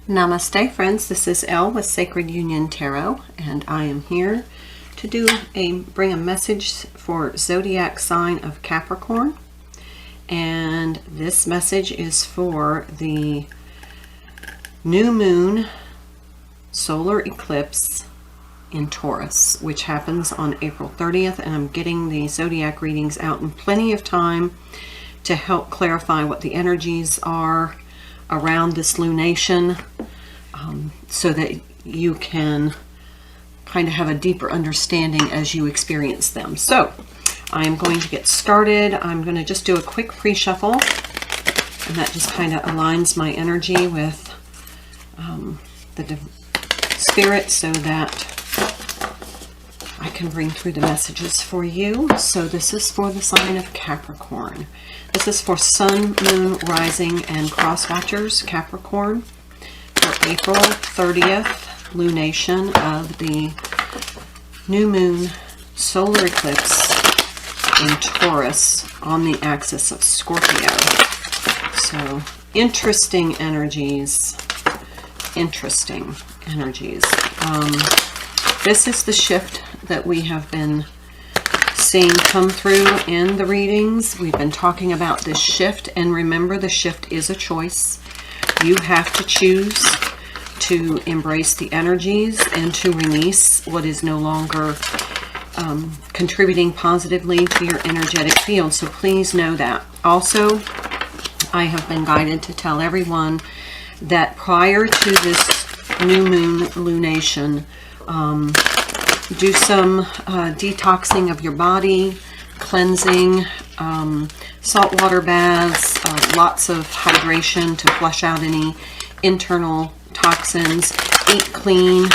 Namaste friends, this is Elle with Sacred Union Tarot, and I am here to bring a message for zodiac sign of Capricorn. And this message is for the new moon solar eclipse in Taurus, which happens on April 30th, and I'm getting the zodiac readings out in plenty of time to help clarify what the energies are around this lunation, so that you can kind of have a deeper understanding as you experience them. So I'm going to get started. I'm going to just do a quick pre-shuffle, and that just kind of aligns my energy with the spirit so that I can bring through the messages for you. So this is for the sign of Capricorn. This is for Sun, Moon, Rising, and Cross Watchers, Capricorn, for April 30th, lunation of the new moon solar eclipse in Taurus on the axis of Scorpio. So interesting energies. Interesting energies. This is the shift that we have been seeing come through in the readings. We've been talking about this shift, and remember, the shift is a choice. You have to choose to embrace the energies and to release what is no longer contributing positively to your energetic field. So please know that. Also, I have been guided to tell everyone that prior to this new moon lunation, do some detoxing of your body, cleansing, saltwater baths, lots of hydration to flush out any internal toxins, eat clean,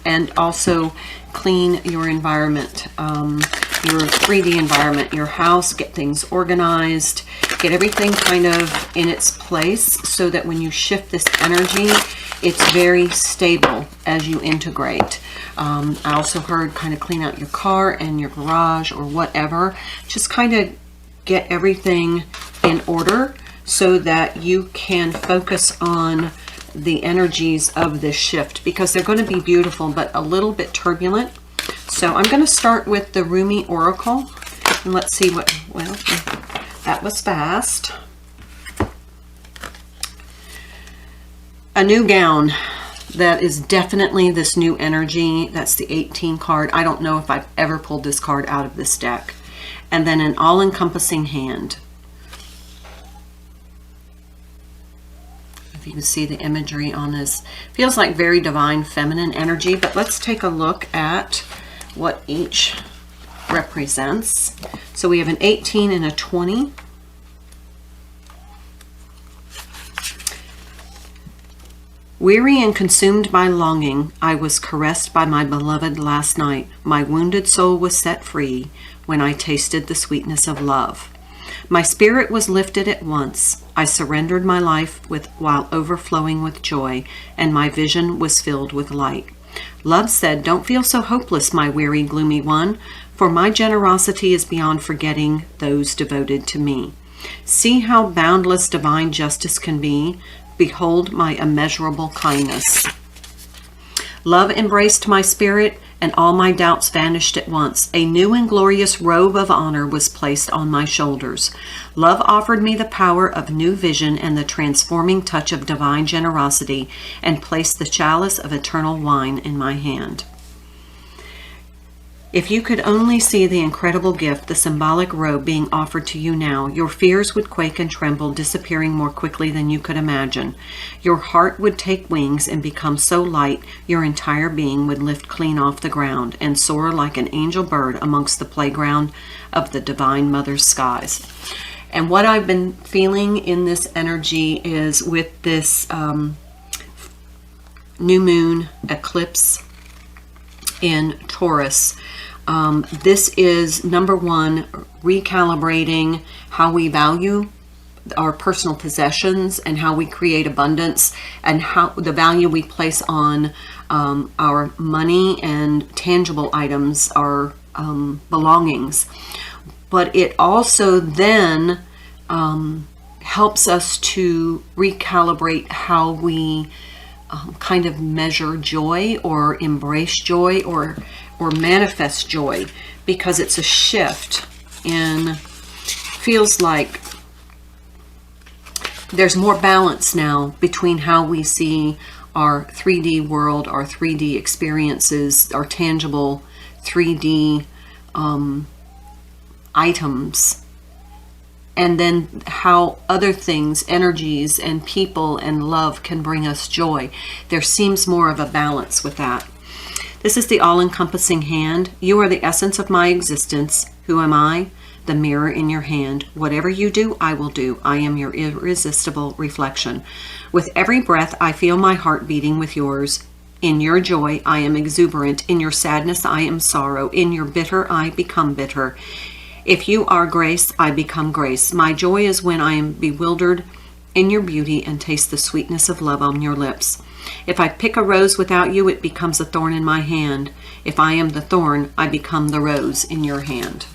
and also clean your environment, your 3D environment, your house, get things organized, get everything kind of in its place so that when you shift this energy, it's very stable as you integrate. I also heard kind of clean out your car and your garage or whatever. Just kind of get everything in order so that you can focus on the energies of this shift, because they're going to be beautiful but a little bit turbulent. So I'm going to start with the Rumi Oracle, and let's see what, well, that was fast. A new gown. That is definitely this new energy. That's the 18 card. I don't know if I've ever pulled this card out of this deck. And then an all-encompassing hand. If you can see the imagery on this. Feels like very divine feminine energy, but let's take a look at what each represents. So we have an 18 and a 20. Weary and consumed by longing, I was caressed by my beloved last night. My wounded soul was set free when I tasted the sweetness of love. My spirit was lifted at once. I surrendered my life while overflowing with joy, and my vision was filled with light. Love said, "Don't feel so hopeless, my weary, gloomy one, for my generosity is beyond forgetting those devoted to me. See how boundless divine justice can be. Behold my immeasurable kindness." Love embraced my spirit, and all my doubts vanished at once. A new and glorious robe of honor was placed on my shoulders. Love offered me the power of new vision and the transforming touch of divine generosity, and placed the chalice of eternal wine in my hand. If you could only see the incredible gift, the symbolic robe being offered to you now, your fears would quake and tremble, disappearing more quickly than you could imagine. Your heart would take wings and become so light, your entire being would lift clean off the ground and soar like an angel bird amongst the playground of the Divine Mother's skies. And what I've been feeling in this energy is with this new moon eclipse in Taurus. This is, number one, recalibrating how we value our personal possessions and how we create abundance, and how the value we place on our money and tangible items, our belongings. But it also then helps us to recalibrate how we kind of measure joy or embrace joy or manifest joy, because it's a shift in, feels like there's more balance now between how we see our 3D world, our 3D experiences, our tangible 3D items, and then how other things, energies and people and love can bring us joy. There seems more of a balance with that. This is the all-encompassing hand. You are the essence of my existence. Who am I? The mirror in your hand. Whatever you do, I will do. I am your irresistible reflection. With every breath, I feel my heart beating with yours. In your joy, I am exuberant. In your sadness, I am sorrow. In your bitter, I become bitter. If you are grace, I become grace. My joy is when I am bewildered in your beauty and taste the sweetness of love on your lips. If I pick a rose without you, it becomes a thorn in my hand. If I am the thorn, I become the rose in your hand.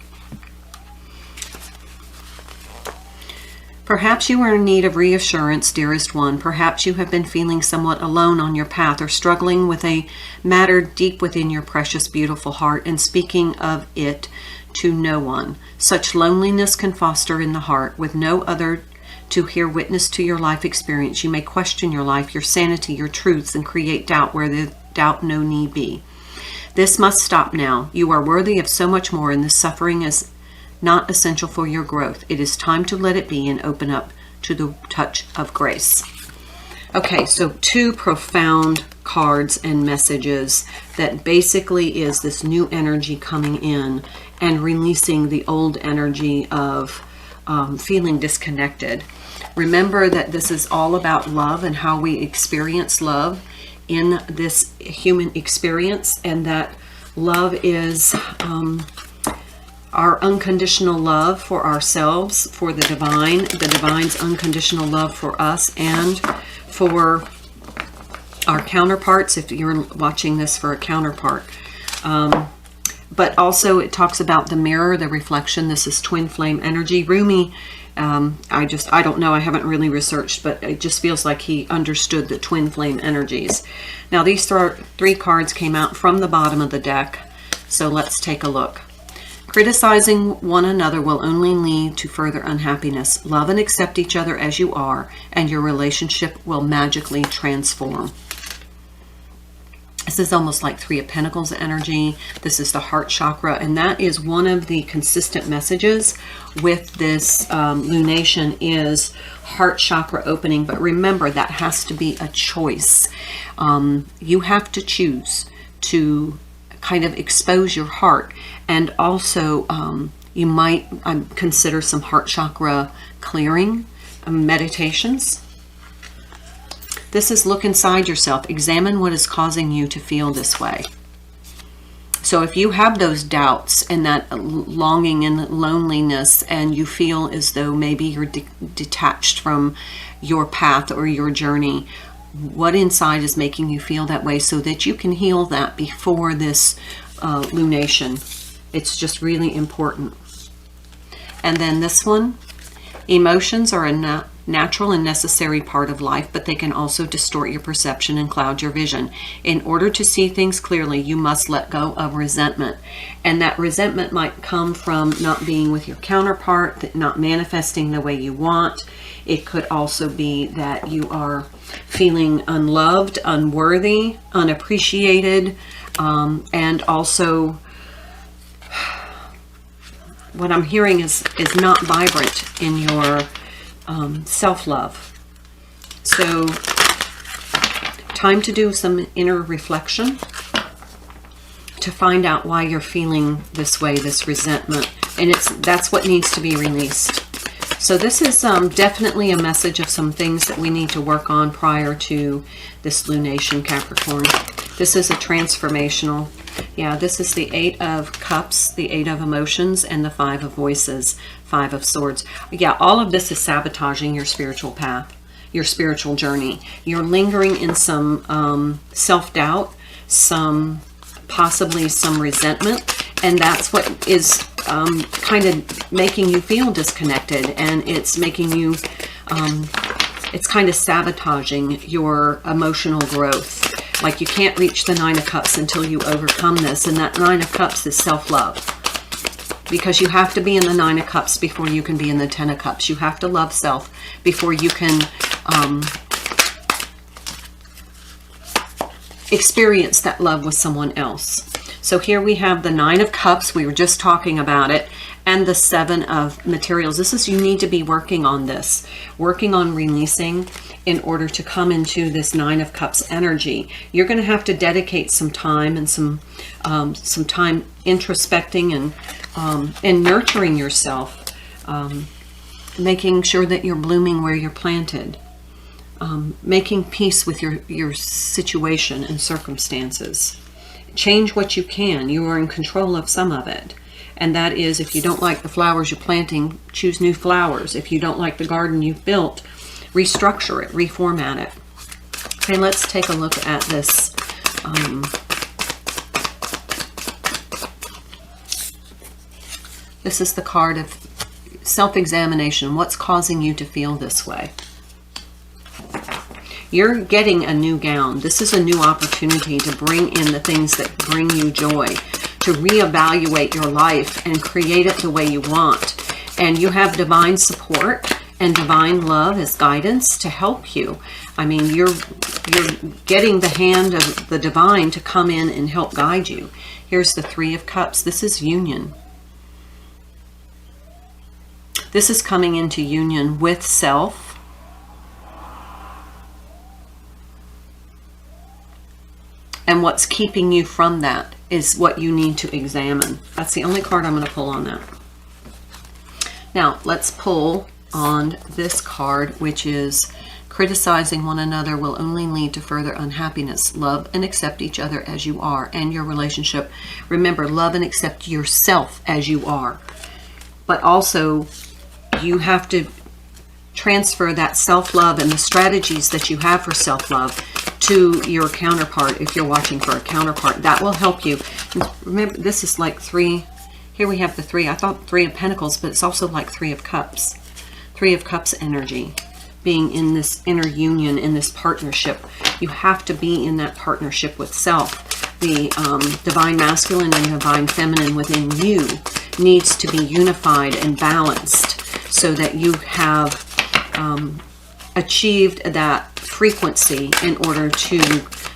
Perhaps you are in need of reassurance, dearest one. Perhaps you have been feeling somewhat alone on your path, or struggling with a matter deep within your precious, beautiful heart and speaking of it to no one. Such loneliness can foster in the heart, with no other to hear witness to your life experience. You may question your life, your sanity, your truths, and create doubt where there doubt no need be. This must stop now. You are worthy of so much more, and this suffering is not essential for your growth. It is time to let it be and open up to the touch of grace. Okay, so two profound cards and messages that basically is this new energy coming in and releasing the old energy of feeling disconnected. Remember that this is all about love and how we experience love in this human experience, and that love is our unconditional love for ourselves, for the divine's unconditional love for us and for our counterparts, if you're watching this for a counterpart. But also it talks about the mirror, the reflection. This is twin flame energy. Rumi, I don't know, I haven't really researched, but it just feels like he understood the twin flame energies. Now these three cards came out from the bottom of the deck, so let's take a look. Criticizing one another will only lead to further unhappiness. Love and accept each other as you are, and your relationship will magically transform. This is almost like Three of Pentacles energy. This is the heart chakra, and that is one of the consistent messages with this lunation is heart chakra opening. But remember, that has to be a choice. You have to choose to kind of expose your heart, and also you might consider some heart chakra clearing meditations. This is look inside yourself. Examine what is causing you to feel this way. So if you have those doubts and that longing and loneliness, and you feel as though maybe you're detached from your path or your journey, what inside is making you feel that way, so that you can heal that before this lunation. It's just really important. And then this one, emotions are a natural and necessary part of life, but they can also distort your perception and cloud your vision. In order to see things clearly, you must let go of resentment. And that resentment might come from not being with your counterpart, not manifesting the way you want. It could also be that you are feeling unloved, unworthy, unappreciated, and also what I'm hearing is not vibrant in your self-love. So time to do some inner reflection to find out why you're feeling this way, this resentment, and that's what needs to be released. So this is definitely a message of some things that we need to work on prior to this lunation, Capricorn. This is a transformational. Yeah, this is the Eight of Cups, the Eight of Emotions, and the Five of Voices, Five of Swords. Yeah, all of this is sabotaging your spiritual path, your spiritual journey. You're lingering in some self-doubt, possibly some resentment, and that's what is kind of making you feel disconnected, and it's making you it's kind of sabotaging your emotional growth. Like you can't reach the Nine of Cups until you overcome this. And that Nine of Cups is self-love. Because you have to be in the Nine of Cups before you can be in the Ten of Cups. You have to love self before you can experience that love with someone else. So here we have the Nine of Cups. We were just talking about it. And the Seven of Materials. This is, you need to be working on this. Working on releasing in order to come into this Nine of Cups energy. You're going to have to dedicate some time and some time introspecting and nurturing yourself. Making sure that you're blooming where you're planted. Making peace with your situation and circumstances. Change what you can. You are in control of some of it. And that is, if you don't like the flowers you're planting, choose new flowers. If you don't like the garden you've built, restructure it, reformat it. Okay, let's take a look at this. This is the card of self-examination. What's causing you to feel this way? You're getting a new gown. This is a new opportunity to bring in the things that bring you joy, to reevaluate your life and create it the way you want. And you have divine support and divine love as guidance to help you. I mean, you're getting the hand of the divine to come in and help guide you. Here's the Three of Cups. This is union. This is coming into union with self. And what's keeping you from that is what you need to examine. That's the only card I'm going to pull on that. Now, let's pull on this card, which is criticizing one another will only lead to further unhappiness. Love and accept each other as you are and your relationship. Remember, love and accept yourself as you are. But also, you have to transfer that self-love and the strategies that you have for self-love to your counterpart. If you're watching for a counterpart, that will help you. And remember, this is like three. Here we have the three. I thought Three of Pentacles, but it's also like Three of Cups. Three of Cups energy. Being in this inner union, in this partnership. You have to be in that partnership with self. The divine masculine and divine feminine within you needs to be unified and balanced so that you have achieved that frequency in order to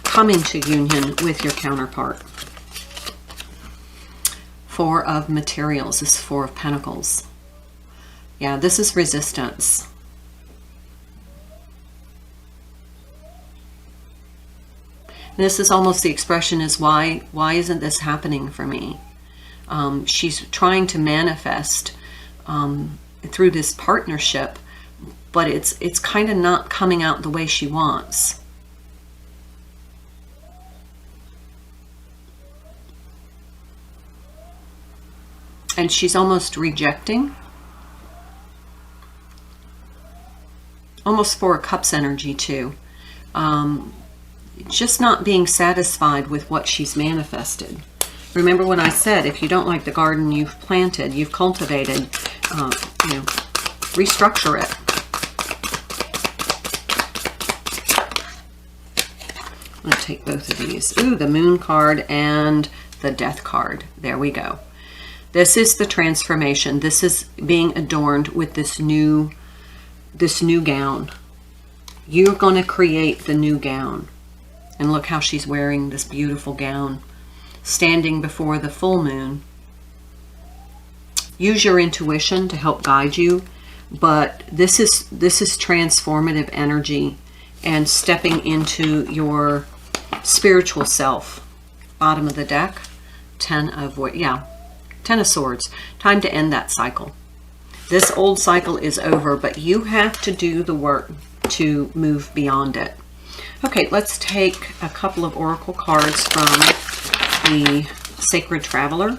come into union with your counterpart. Four of Materials is Four of Pentacles. Yeah, this is resistance. This is almost the expression is, why isn't this happening for me? She's trying to manifest through this partnership, but it's kind of not coming out the way she wants. And she's almost rejecting. Almost Four of Cups energy too. Just not being satisfied with what she's manifested. Remember when I said, if you don't like the garden you've planted, you've cultivated, restructure it. I'm going to take both of these. Ooh, the Moon card and the Death card. There we go. This is the transformation. This is being adorned with this new gown. You're going to create the new gown. And look how she's wearing this beautiful gown, standing before the full moon. Use your intuition to help guide you, but this is transformative energy and stepping into your spiritual self. Bottom of the deck, Ten of Swords. Time to end that cycle. This old cycle is over, but you have to do the work to move beyond it. Okay, let's take a couple of oracle cards from the Sacred Traveler.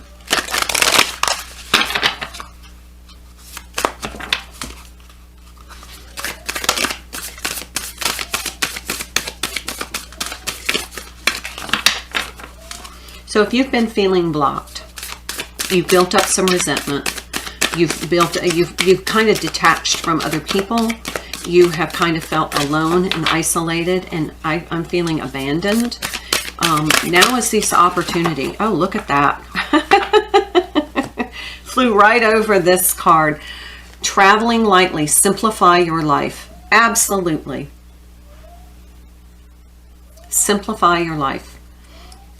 So if you've been feeling blocked, you've built up some resentment, you've kind of detached from other people, you have kind of felt alone and isolated, and I'm feeling abandoned. Now is this opportunity. Oh, look at that. Flew right over this card. Traveling lightly, simplify your life. Absolutely. Simplify your life.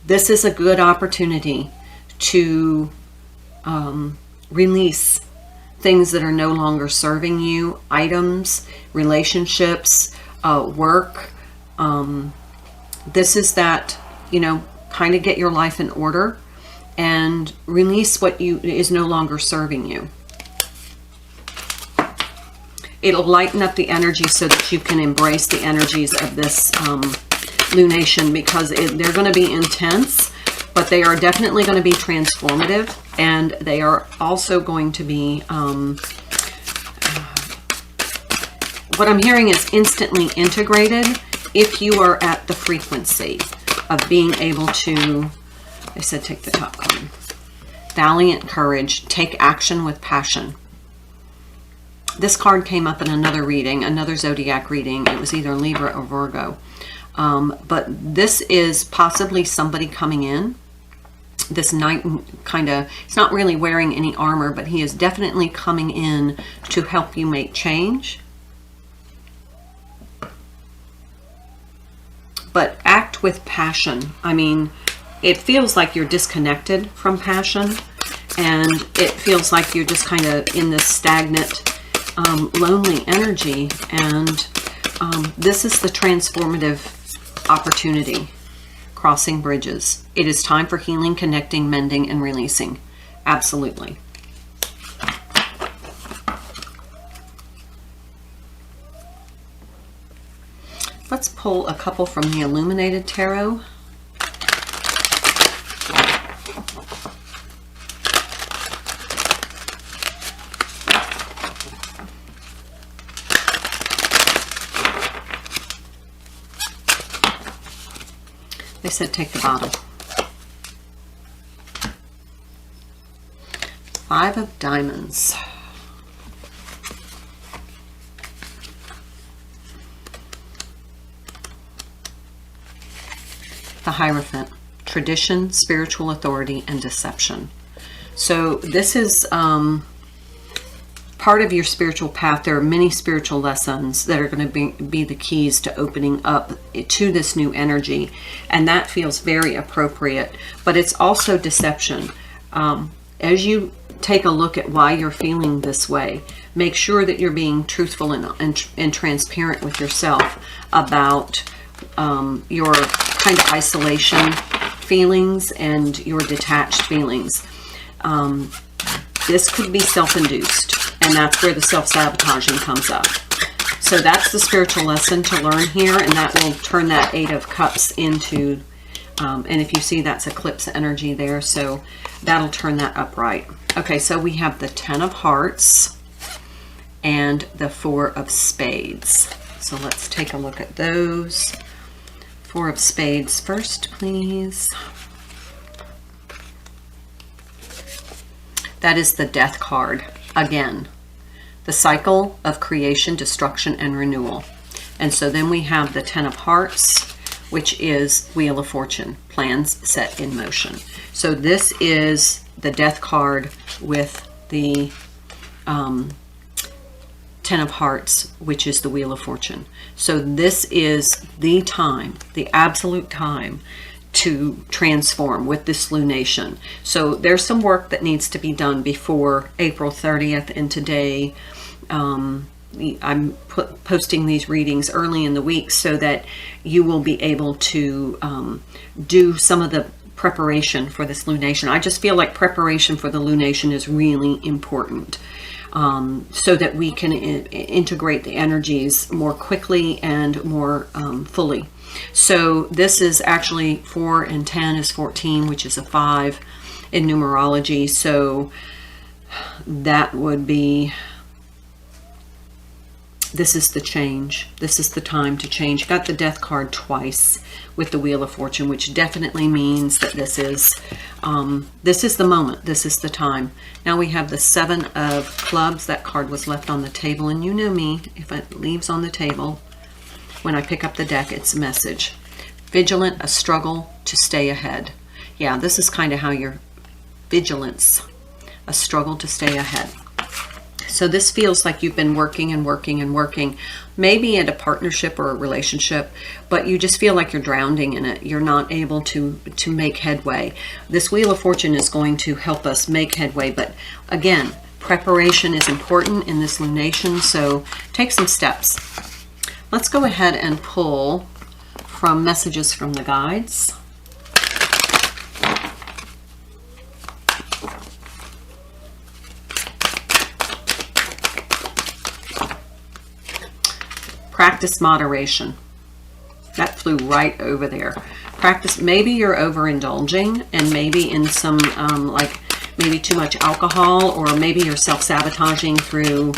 This is a good opportunity to release things that are no longer serving you, items, relationships, work. This is that, you know, kind of get your life in order and release what is no longer serving you. It'll lighten up the energy so that you can embrace the energies of this lunation, because they're going to be intense, but they are definitely going to be transformative, and they are also going to be, what I'm hearing is instantly integrated if you are at the frequency of being able to, I said take the top card, valiant courage, take action with passion. This card came up in another reading, another zodiac reading. It was either Libra or Virgo. But this is possibly somebody coming in. This knight kind of, he's not really wearing any armor, but he is definitely coming in to help you make change. But act with passion. I mean, it feels like you're disconnected from passion, and it feels like you're just kind of in this stagnant, lonely energy, and this is the transformative opportunity. Crossing bridges. It is time for healing, connecting, mending, and releasing. Absolutely. Let's pull a couple from the Illuminated Tarot. They said take the bottom. Five of Diamonds. The Hierophant. Tradition, spiritual authority, and deception. So this is part of your spiritual path. There are many spiritual lessons that are going to be the keys to opening up to this new energy, and that feels very appropriate. But it's also deception. As you take a look at why you're feeling this way, make sure that you're being truthful and transparent with yourself about your kind of isolation feelings and your detached feelings. This could be self-induced, and that's where the self-sabotaging comes up. So that's the spiritual lesson to learn here, and that will turn that Eight of Cups into, and if you see, that's Eclipse energy there, so that'll turn that upright. Okay, so we have the Ten of Hearts and the Four of Spades. So let's take a look at those. Four of Spades first, please. That is the Death card. Again, the cycle of creation, destruction, and renewal. And so then we have the Ten of Hearts, which is Wheel of Fortune, plans set in motion. So this is the Death card with the Ten of Hearts, which is the Wheel of Fortune. So this is the time, the absolute time to transform with this lunation. So there's some work that needs to be done before April 30th, and today I'm posting these readings early in the week so that you will be able to do some of the preparation for this lunation. I just feel like preparation for the lunation is really important, so that we can integrate the energies more quickly and more fully. So this is actually 4 and 10 is 14, which is a 5 in numerology. So that would be This is the change. This is the time to change. Got the Death card twice with the Wheel of Fortune, which definitely means that this is the moment. This is the time. Now we have the Seven of Clubs. That card was left on the table, and you know me, if it leaves on the table, when I pick up the deck, it's a message. Vigilant, a struggle to stay ahead. Yeah, this is kind of how your vigilance, a struggle to stay ahead. So this feels like you've been working and working and working, maybe at a partnership or a relationship, but you just feel like you're drowning in it. You're not able to make headway. This Wheel of Fortune is going to help us make headway, but again, preparation is important in this lunation, so take some steps. Let's go ahead and pull from messages from the guides. Practice moderation. That flew right over there. Practice, maybe you're overindulging, and maybe in some, like maybe too much alcohol, or maybe you're self-sabotaging through,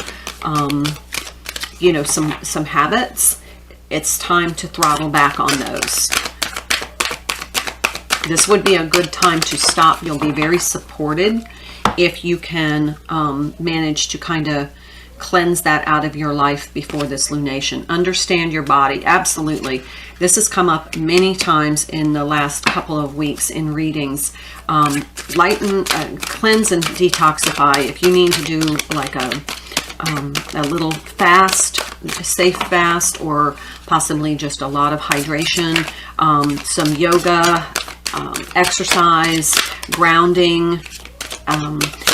you know, some habits. It's time to throttle back on those. This would be a good time to stop. You'll be very supported if you can manage to kind of cleanse that out of your life before this lunation. Understand your body. Absolutely. This has come up many times in the last couple of weeks in readings. Lighten, cleanse and detoxify. If you need to do like a little fast, safe fast, or possibly just a lot of hydration, some yoga, exercise, grounding,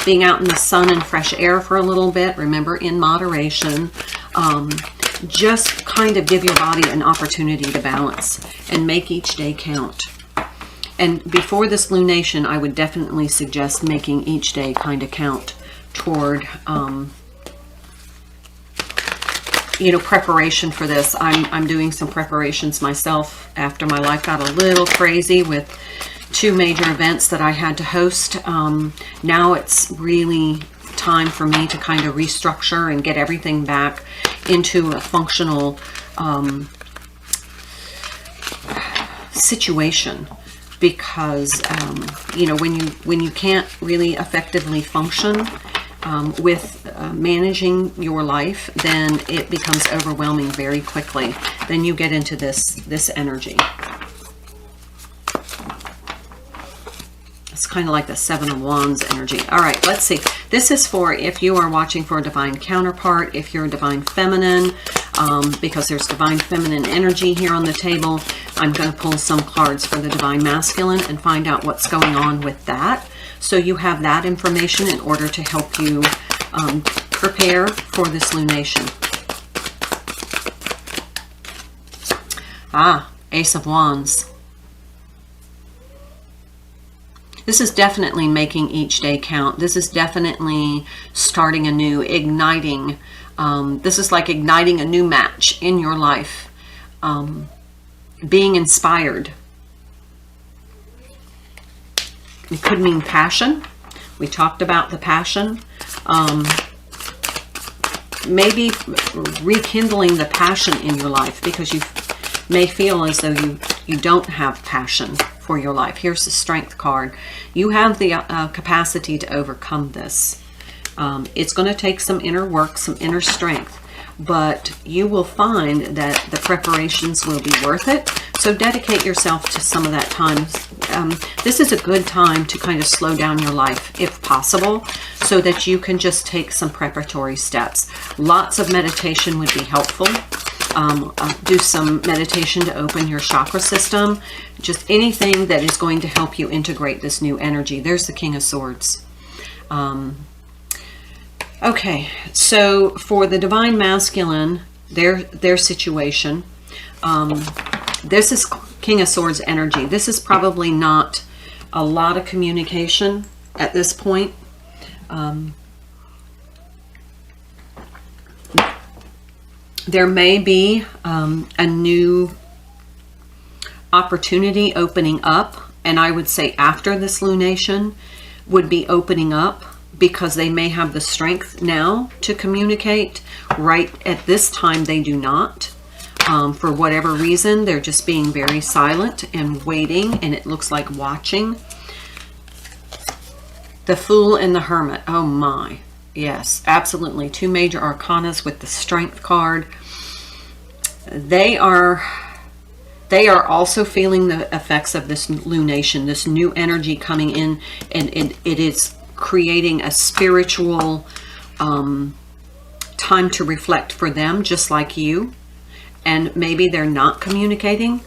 being out in the sun and fresh air for a little bit, remember, in moderation. Just kind of give your body an opportunity to balance and make each day count. And before this lunation, I would definitely suggest making each day kind of count toward, you know, preparation for this. I'm doing some preparations myself after my life got a little crazy with 2 major events that I had to host. Now it's really time for me to kind of restructure and get everything back into a functional situation, because you know, when you can't really effectively function with managing your life, then it becomes overwhelming very quickly. Then you get into this energy. It's kind of like the Seven of Wands energy. All right, let's see. This is for if you are watching for a divine counterpart, if you're a divine feminine, because there's divine feminine energy here on the table. I'm going to pull some cards for the divine masculine and find out what's going on with that. So you have that information in order to help you prepare for this lunation. Ace of Wands. This is definitely making each day count. This is definitely starting anew, igniting. This is like igniting a new match in your life. Being inspired. It could mean passion. We talked about the passion. Maybe rekindling the passion in your life, because you may feel as though you don't have passion for your life. Here's the Strength card. You have the capacity to overcome this. It's going to take some inner work, some inner strength, but you will find that the preparations will be worth it. So dedicate yourself to some of that time. This is a good time to kind of slow down your life, if possible, so that you can just take some preparatory steps. Lots of meditation would be helpful. Do some meditation to open your chakra system. Just anything that is going to help you integrate this new energy. There's the King of Swords. Okay, so for the divine masculine, their situation, this is King of Swords energy. This is probably not a lot of communication at this point. There may be a new opportunity opening up, and I would say after this lunation would be opening up because they may have the strength now to communicate. Right at this time, they do not. For whatever reason, they're just being very silent and waiting, and it looks like watching. The Fool and the Hermit. Oh my. Yes, absolutely. Two major arcanas with the Strength card. They are also feeling the effects of this lunation, this new energy coming in, and it is creating a spiritual time to reflect for them, just like you. And maybe they're not communicating.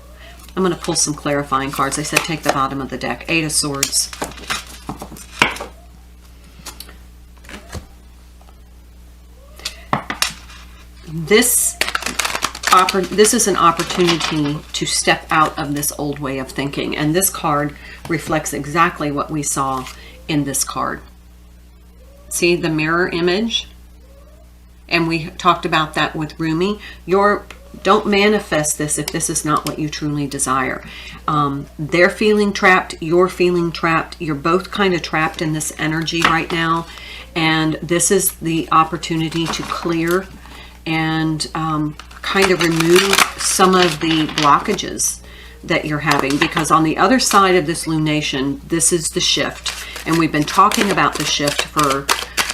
I'm going to pull some clarifying cards. I said take the bottom of the deck. Eight of Swords. This is an opportunity to step out of this old way of thinking. And this card reflects exactly what we saw in this card. See the mirror image? And we talked about that with Rumi. Don't manifest this if this is not what you truly desire. They're feeling trapped. You're feeling trapped. You're both kind of trapped in this energy right now. And this is the opportunity to clear and kind of remove some of the blockages that you're having. Because on the other side of this lunation, this is the shift. And we've been talking about the shift for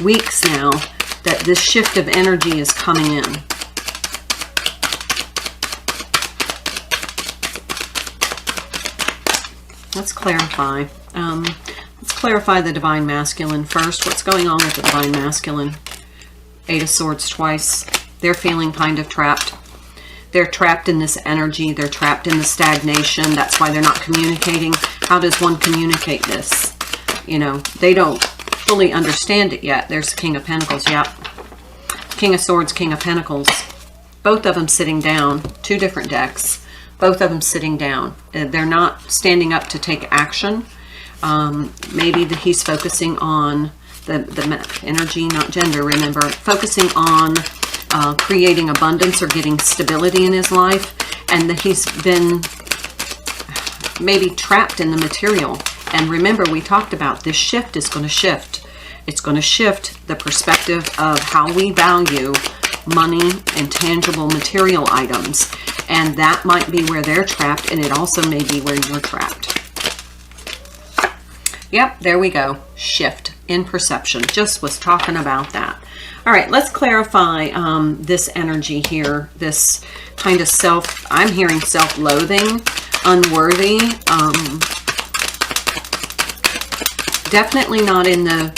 weeks now, that this shift of energy is coming in. Let's clarify. Let's clarify the Divine Masculine first. What's going on with the Divine Masculine? Eight of Swords twice. They're feeling kind of trapped. They're trapped in this energy. They're trapped in the stagnation. That's why they're not communicating. How does one communicate this? You know, they don't fully understand it yet. There's the King of Pentacles. Yep. King of Swords, King of Pentacles. Both of them sitting down. Two different decks. Both of them sitting down. They're not standing up to take action. Maybe that he's focusing on the energy, not gender, remember. Focusing on creating abundance or getting stability in his life. And that he's been maybe trapped in the material. And remember, we talked about this shift is going to shift. It's going to shift the perspective of how we value money and tangible material items. And that might be where they're trapped, and it also may be where you're trapped. Yep, there we go. Shift in perception. Just was talking about that. All right, let's clarify this energy here. This kind of I'm hearing self-loathing, unworthy. Definitely not in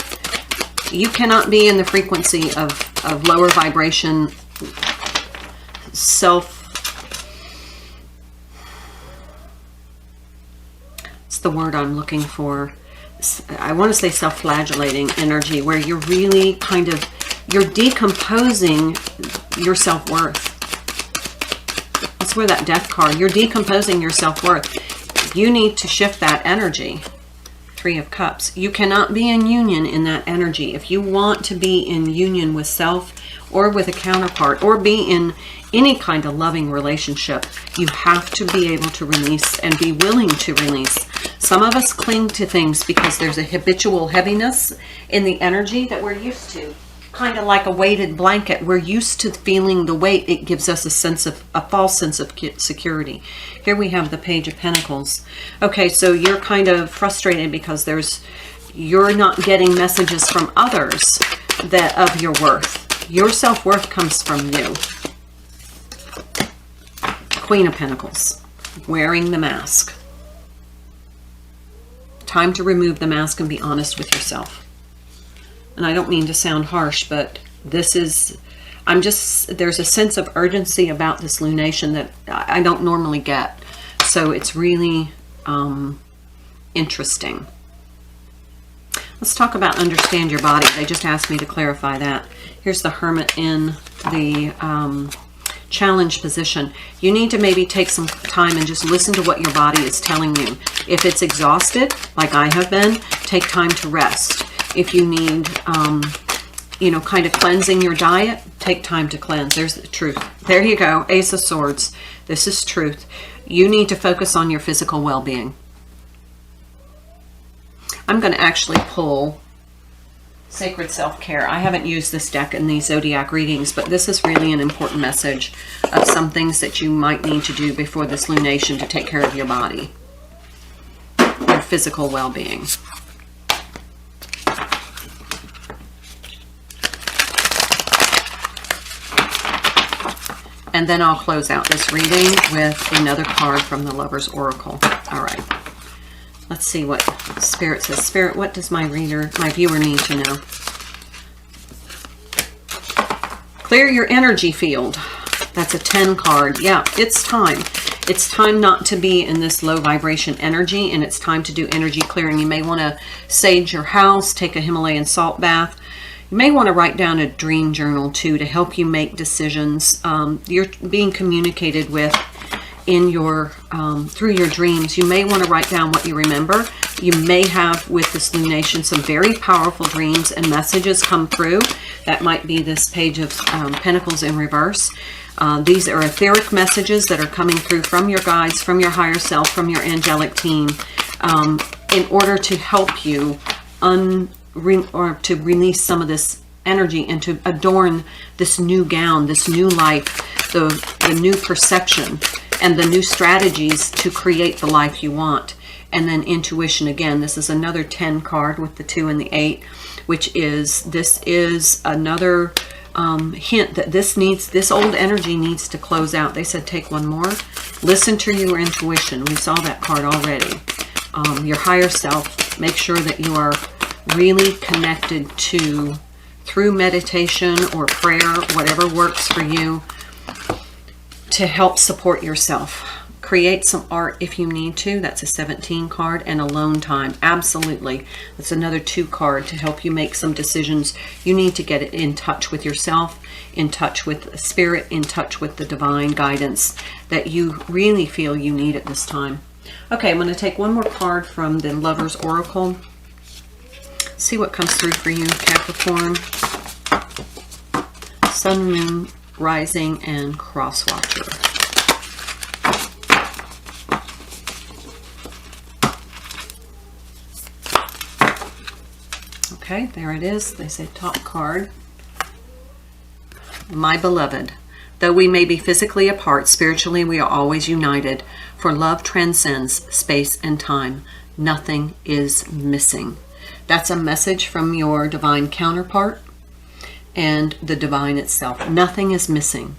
you cannot be in the frequency of lower vibration, it's the word I'm looking for. I want to say self-flagellating energy, where you're really you're decomposing your self-worth. That's where that Death card, you're decomposing your self-worth. You need to shift that energy. Three of Cups. You cannot be in union in that energy. If you want to be in union with self or with a counterpart or be in any kind of loving relationship, you have to be able to release and be willing to release. Some of us cling to things because there's a habitual heaviness in the energy that we're used to. Kind of like a weighted blanket. We're used to feeling the weight. It gives us a false sense of security. Here we have the Page of Pentacles. Okay, so you're kind of frustrated because you're not getting messages from others of your worth. Your self-worth comes from you. Queen of Pentacles, wearing the mask. Time to remove the mask and be honest with yourself. And I don't mean to sound harsh, but there's a sense of urgency about this lunation that I don't normally get. So it's really interesting. Let's talk about understand your body. They just asked me to clarify that. Here's the Hermit in the challenge position. You need to maybe take some time and just listen to what your body is telling you. If it's exhausted, like I have been, take time to rest. If you need, kind of cleansing your diet, take time to cleanse. There's the truth. There you go. Ace of Swords. This is truth. You need to focus on your physical well-being. I'm going to actually pull Sacred self-care. I haven't used this deck in these zodiac readings, but this is really an important message of some things that you might need to do before this lunation to take care of your body, your physical well-being. And then I'll close out this reading with another card from the Lover's Oracle. All right. Let's see what Spirit says. Spirit, what does my viewer need to know? Clear your energy field. That's a 10 card. Yeah, it's time. It's time not to be in this low vibration energy, and it's time to do energy clearing. You may want to sage your house, take a Himalayan salt bath. You may want to write down a dream journal too to help you make decisions. You're being communicated with in your through your dreams. You may want to write down what you remember. You may have, with this lunation, some very powerful dreams and messages come through. That might be this Page of Pentacles in reverse. These are etheric messages that are coming through from your guides, from your higher self, from your angelic team, in order to help you or to release some of this energy and to adorn this new gown, this new life, the new perception, and the new strategies to create the life you want. And then intuition again. This is another 10 card with the 2 and the 8, which is, this is another hint that this old energy needs to close out. They said take one more. Listen to your intuition. We saw that card already. Your higher self. Make sure that you are really connected to, through meditation or prayer, whatever works for you, to help support yourself. Create some art if you need to. That's a 17 card. And alone time. Absolutely. That's another 2 card to help you make some decisions. You need to get in touch with yourself, in touch with spirit, in touch with the divine guidance that you really feel you need at this time. Okay, I'm going to take one more card from the Lover's Oracle. See what comes through for you, Capricorn. Sun, Moon, Rising, and Cross Watcher. Okay, there it is. They say top card. My beloved, though we may be physically apart, spiritually we are always united, for love transcends space and time. Nothing is missing. That's a message from your divine counterpart and the divine itself. Nothing is missing.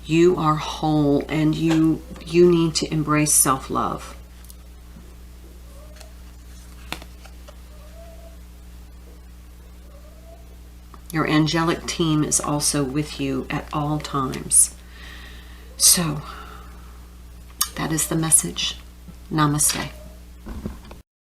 You are whole, and you need to embrace self-love. Your angelic team is also with you at all times. So, that is the message. Namaste.